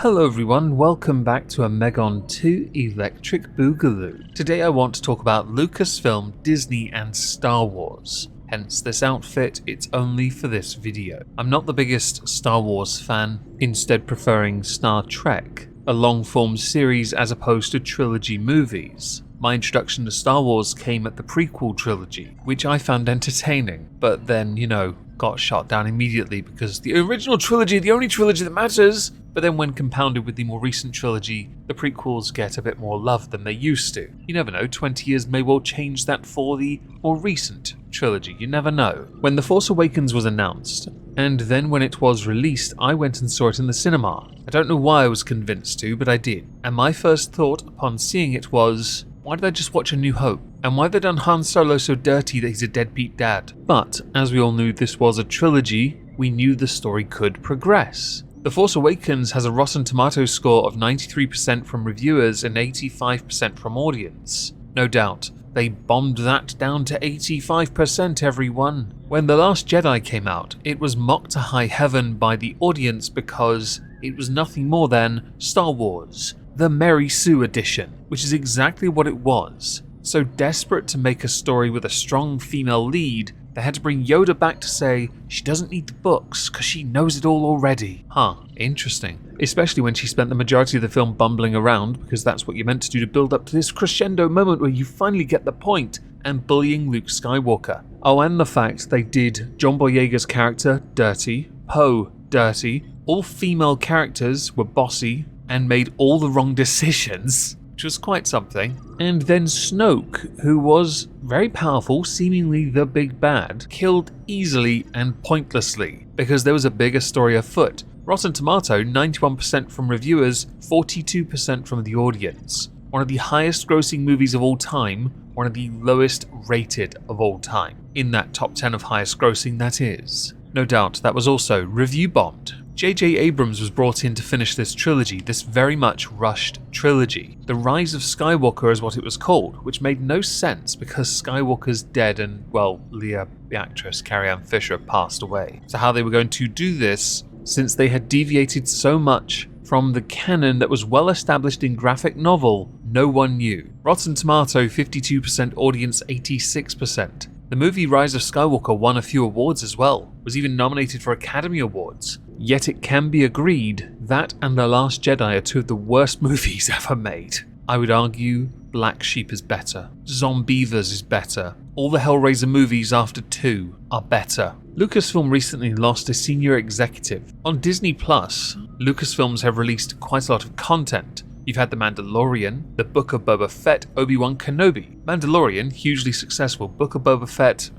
Hello everyone, welcome back to a Megon 2 Electric Boogaloo. Today I want to talk about Lucasfilm, Disney and Star Wars. Hence this outfit, it's only for this video. I'm not the biggest Star Wars fan, instead preferring Star Trek, a long-form series as opposed to trilogy movies. My introduction to Star Wars came at the prequel trilogy, which I found entertaining, but then, got shot down immediately because the original trilogy, the only trilogy that matters. But then when compounded with the more recent trilogy, the prequels get a bit more love than they used to. You never know, 20 years may well change that for the more recent trilogy, you never know. When The Force Awakens was announced, and then when it was released, I went and saw it in the cinema. I don't know why I was convinced to, but I did. And my first thought upon seeing it was, why did I just watch A New Hope? And why have they done Han Solo so dirty that he's a deadbeat dad? But, as we all knew this was a trilogy, we knew the story could progress. The Force Awakens has a Rotten Tomatoes score of 93% from reviewers and 85% from audience. No doubt, they bombed that down to 85% everyone. When The Last Jedi came out, it was mocked to high heaven by the audience because it was nothing more than Star Wars, the Mary Sue edition, which is exactly what it was. So desperate to make a story with a strong female lead, they had to bring Yoda back to say she doesn't need the books because she knows it all already. Interesting. Especially when she spent the majority of the film bumbling around, because that's what you're meant to do to build up to this crescendo moment where you finally get the point, and bullying Luke Skywalker. Oh, and the fact they did John Boyega's character dirty, Poe dirty, all female characters were bossy, and made all the wrong decisions, which was quite something. And then Snoke, who was very powerful, seemingly the big bad, killed easily and pointlessly, because there was a bigger story afoot. Rotten Tomato, 91% from reviewers, 42% from the audience. One of the highest grossing movies of all time, one of the lowest rated of all time. In that top 10 of highest grossing, that is. No doubt that was also review bombed. J.J. Abrams was brought in to finish this trilogy, this very much rushed trilogy. The Rise of Skywalker is what it was called, which made no sense because Skywalker's dead and, well, Leah, the actress, Carrie Ann Fisher, passed away. So how they were going to do this, since they had deviated so much from the canon that was well established in graphic novel, no one knew. Rotten Tomato, 52%, audience 86%. The movie Rise of Skywalker won a few awards as well, was even nominated for Academy Awards. Yet it can be agreed that and The Last Jedi are two of the worst movies ever made. I would argue Black Sheep is better, Zombievers is better, all the Hellraiser movies after 2 are better. Lucasfilm recently lost a senior executive. On Disney+, Lucasfilms have released quite a lot of content. You've had The Mandalorian, The Book of Boba Fett, Obi-Wan Kenobi. Mandalorian, hugely successful. Book of Boba Fett,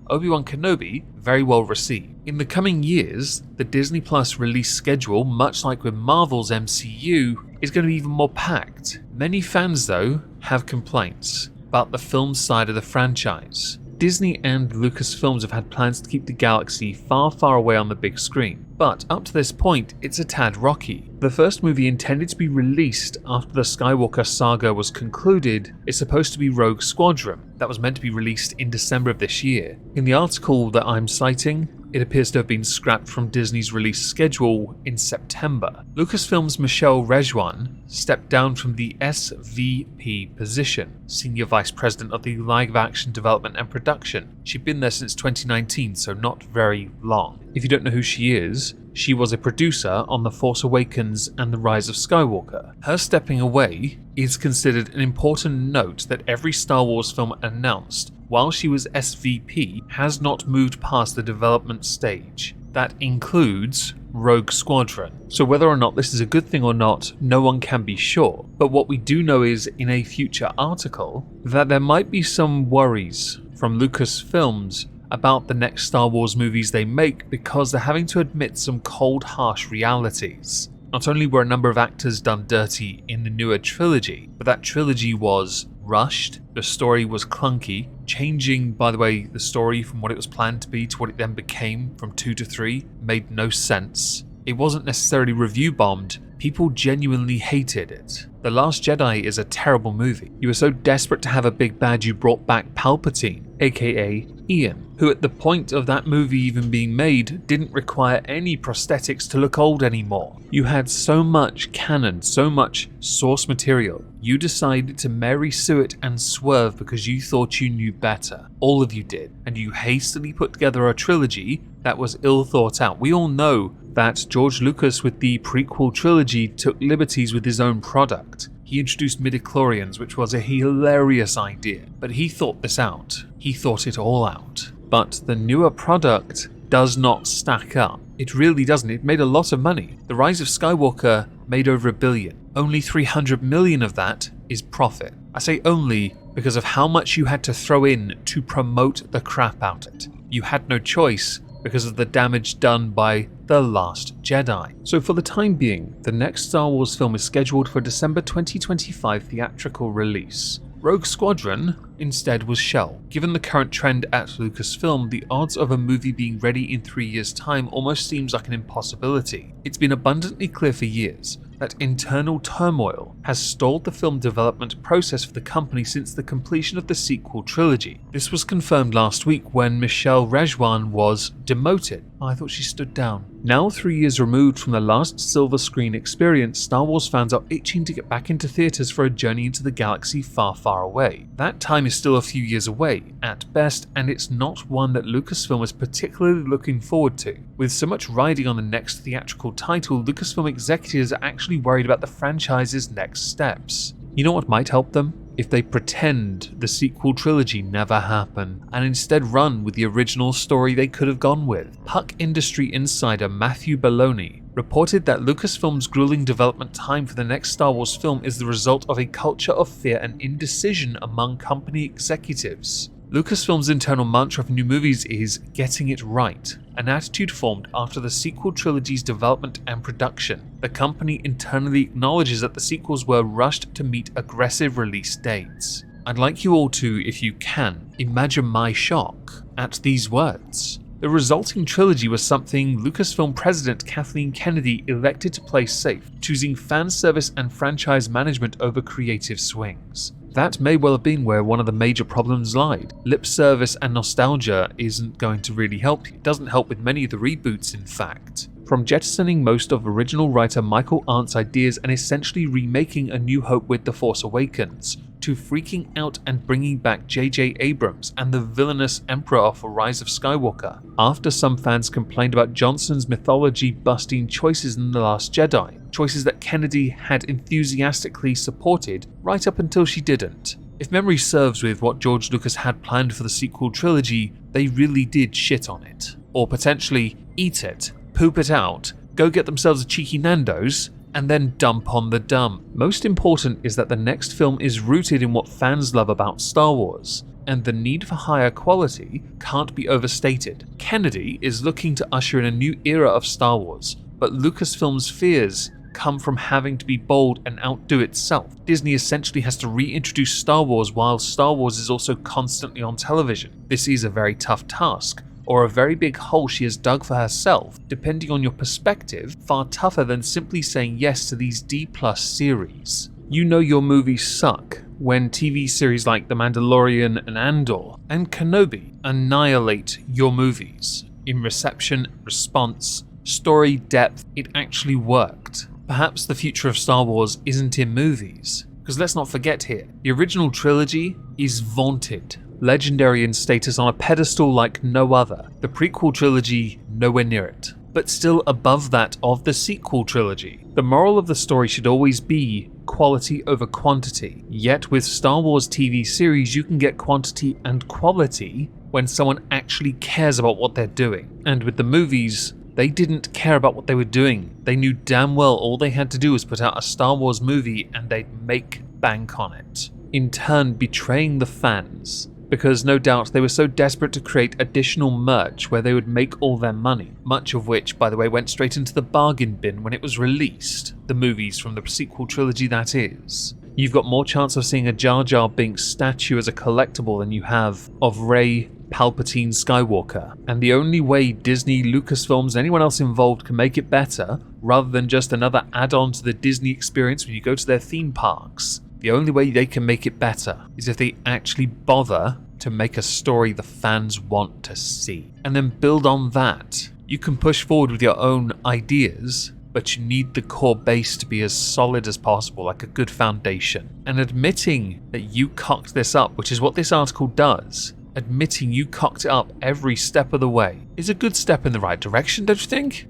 Obi-Wan Kenobi, very well received. In the coming years, the Disney Plus release schedule, much like with Marvel's MCU, is going to be even more packed. Many fans, though, have complaints about the film side of the franchise. Disney and Lucasfilms have had plans to keep the galaxy far, far away on the big screen. But up to this point, it's a tad rocky. The first movie intended to be released after the Skywalker saga was concluded is supposed to be Rogue Squadron. That was meant to be released in December of this year. In the article that I'm citing, it appears to have been scrapped from Disney's release schedule in September. Lucasfilm's Michelle Rejwan stepped down from the SVP position, Senior Vice President of the Live Action Development and Production. She'd been there since 2019, so not very long. If you don't know who she is, she was a producer on The Force Awakens and The Rise of Skywalker. Her stepping away is considered an important note that every Star Wars film announced while she was SVP has not moved past the development stage. That includes Rogue Squadron. So whether or not this is a good thing or not, no one can be sure. But what we do know is, in a future article, that there might be some worries from Lucasfilms about the next Star Wars movies they make because they're having to admit some cold, harsh realities. Not only were a number of actors done dirty in the newer trilogy, but that trilogy was rushed, the story was clunky, changing, by the way, the story from what it was planned to be to what it then became from 2 to 3 made no sense. It wasn't necessarily review bombed, People genuinely hated it. The Last Jedi is a terrible movie. You were so desperate to have a big bad you brought back Palpatine, aka Ian, who at the point of that movie even being made didn't require any prosthetics to look old anymore. You had so much canon, so much source material. You decided to Mary Sue it and swerve because you thought you knew better. All of you did, and you hastily put together a trilogy that was ill thought out. We all know that George Lucas with the prequel trilogy took liberties with his own product. He introduced midichlorians, which was a hilarious idea, but he thought this out. He thought it all out. But the newer product does not stack up. It really doesn't. It made a lot of money. The Rise of Skywalker made over $1 billion. Only 300 million of that is profit. I say only because of how much you had to throw in to promote the crap out of it. You had no choice because of the damage done by The Last Jedi. So for the time being, the next Star Wars film is scheduled for December 2025 theatrical release. Rogue Squadron instead was shelved. Given the current trend at Lucasfilm, the odds of a movie being ready in 3 years' time almost seems like an impossibility. It's been abundantly clear for years that internal turmoil has stalled the film development process for the company since the completion of the sequel trilogy. This was confirmed last week when Michelle Rejwan was demoted. I thought she stood down. Now 3 years removed from the last silver screen experience, Star Wars fans are itching to get back into theaters for a journey into the galaxy far, far away. That time is still a few years away, at best, and it's not one that Lucasfilm is particularly looking forward to. With so much riding on the next theatrical title, Lucasfilm executives are actually worried about the franchise's next steps. You know what might help them? If they pretend the sequel trilogy never happened, and instead run with the original story they could have gone with. Puck industry insider Matthew Belloni reported that Lucasfilm's grueling development time for the next Star Wars film is the result of a culture of fear and indecision among company executives. Lucasfilm's internal mantra for new movies is getting it right, an attitude formed after the sequel trilogy's development and production. The company internally acknowledges that the sequels were rushed to meet aggressive release dates. I'd like you all to, if you can, imagine my shock at these words. The resulting trilogy was something Lucasfilm president Kathleen Kennedy elected to play safe, choosing fan service and franchise management over creative swings. That may well have been where one of the major problems lied. Lip service and nostalgia isn't going to really help you. It doesn't help with many of the reboots, in fact. From jettisoning most of original writer Michael Arndt's ideas and essentially remaking A New Hope with The Force Awakens, to freaking out and bringing back J.J. Abrams and the villainous Emperor of Rise of Skywalker, after some fans complained about Johnson's mythology-busting choices in The Last Jedi, choices that Kennedy had enthusiastically supported right up until she didn't. If memory serves with what George Lucas had planned for the sequel trilogy, they really did shit on it. Or potentially eat it, poop it out, go get themselves a cheeky Nando's, and then dump on the dump. Most important is that the next film is rooted in what fans love about Star Wars, and the need for higher quality can't be overstated. Kennedy is looking to usher in a new era of Star Wars, but Lucasfilm's fears come from having to be bold and outdo itself. Disney essentially has to reintroduce Star Wars while Star Wars is also constantly on television. This is a very tough task, or a very big hole she has dug for herself, depending on your perspective, far tougher than simply saying yes to these D+ series. You know your movies suck when TV series like The Mandalorian and Andor and Kenobi annihilate your movies. In reception, response, story depth, it actually worked. Perhaps the future of Star Wars isn't in movies, because let's not forget here, the original trilogy is vaunted, legendary in status on a pedestal like no other. The prequel trilogy, nowhere near it, but still above that of the sequel trilogy. The moral of the story should always be quality over quantity. Yet with Star Wars TV series, you can get quantity and quality when someone actually cares about what they're doing. And with the movies, they didn't care about what they were doing. They knew damn well all they had to do was put out a Star Wars movie and they'd make bank on it, in turn betraying the fans. Because no doubt they were so desperate to create additional merch where they would make all their money, much of which, by the way, went straight into the bargain bin when it was released, the movies from the sequel trilogy that is. you've got more chance of seeing a Jar Jar Binks statue as a collectible than you have of Rey Palpatine Skywalker. And the only way Disney, Lucasfilms, and anyone else involved can make it better, rather than just another add-on to the Disney experience when you go to their theme parks, the only way they can make it better is if they actually bother to make a story the fans want to see. And then build on that. You can push forward with your own ideas, but you need the core base to be as solid as possible, like a good foundation. And admitting that you cocked this up, which is what this article does, admitting you cocked it up every step of the way, is a good step in the right direction, don't you think?